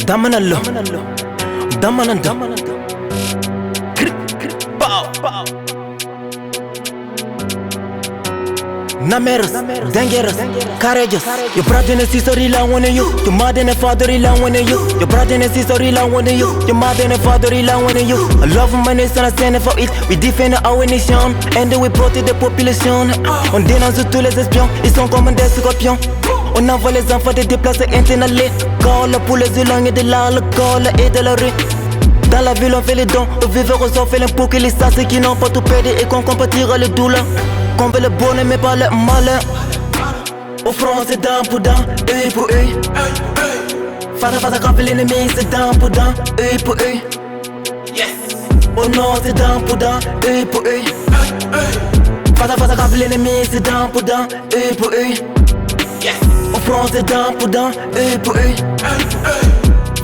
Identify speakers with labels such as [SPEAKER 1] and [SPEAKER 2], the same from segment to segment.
[SPEAKER 1] Damanalo, Damanando, Nameros, dangerous, courageous. Your brother and sister rely on you. Your mother and father rely on you. Your brother and sister rely on you. Your mother and father rely on you. I love my nation, I stand for it. We defend our nation and we protect the population. On dénonce tous les espions, ils sont comme des scorpions. On envoie les enfants des déplacés internalés. Colle pour les éloigner de l'alcool et de la rue. Dans la ville on fait les dons, au vivre on fait l'impôt que les sas qui n'ont pas tout pédé et qu'on compatira les douleurs. Qu'on veut le bonheur mais pas le malheur. Au front c'est dent pour dent, œil pour œil. Face à face à l'ennemi c'est dent pour dent, œil pour œil. Au nord c'est dent pour dent, œil pour œil. Face à face à l'ennemi c'est dent pour dent, œil pour œil. Au front c'est dent pour dent, œil pour œil.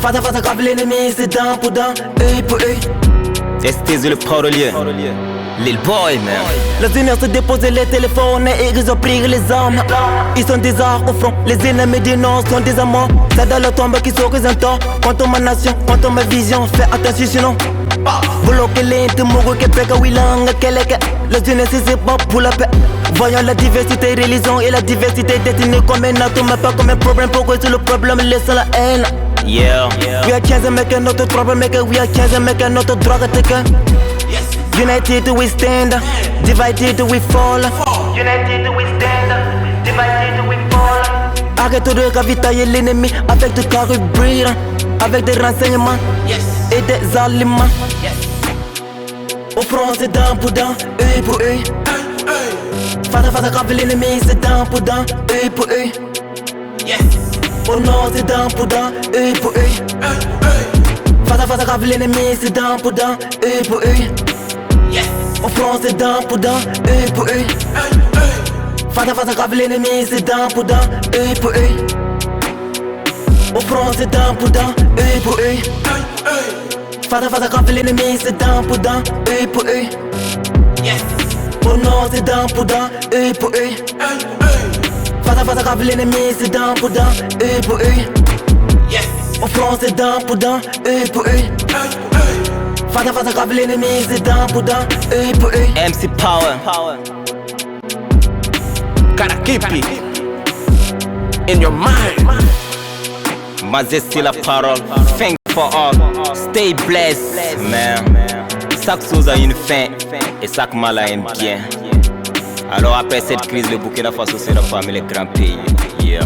[SPEAKER 1] Face à face à l'ennemi c'est dent pour dent, œil pour œil.
[SPEAKER 2] Estes le parolier, Lil Boy man.
[SPEAKER 1] Les ennemis se déposent les téléphones et ils ont pris les armes. Ils sont des arts au front, les ennemis du nord sont des amants. C'est dans la tombe qu'ils sont présentants. Contre ma nation, contre ma vision, fais attention sinon bloquez les mourus que peka wilanga keleke. Les ennemis c'est pas pour la paix. Voyons la diversité religion et la diversité d'ethnie comme un atome, mais pas comme un problème. Pourquoi c'est le problème, laissez la haine.
[SPEAKER 2] Yeah.
[SPEAKER 1] We are changing, making not a troublemaker. We are changing, making not a drug taker. United we stand, divided we fall.
[SPEAKER 3] United we stand, divided we fall.
[SPEAKER 1] Arrête de ravitailler l'ennemi avec du carburant, avec des renseignements et des aliments. Au front c'est dent pour dent, œil pour œil. Face à face à l'ennemi c'est dent pour dent, œil pour œil. Au nord c'est dent pour dent, œil pour œil. Face à face à l'ennemi c'est dent pour dent, œil pour œil. Au front c'est dent pour dent, œil pour œil. Face à face à l'ennemi c'est dent pour dent, œil pour œil. Au front c'est dent pour dent, œil pour œil. Face à face à l'ennemi c'est dent pour dent, œil pour œil. Au nord c'est dent pour dent, œil pour œil. Face à face à l'ennemi c'est dent pour dent, œil pour œil. Au front c'est dent pour dent, œil pour œil. Face à face à l'ennemi c'est dent pour dent, œil pour œil.
[SPEAKER 2] MC Power,
[SPEAKER 4] Gotta keep it in your mind.
[SPEAKER 2] Majesty la parole. Thank for all. Stay blessed, man. Chaque chose a une fin et chaque mal a un bien. Alors après cette crise, le Burkina Faso sera parmi les grands pays. Yeah.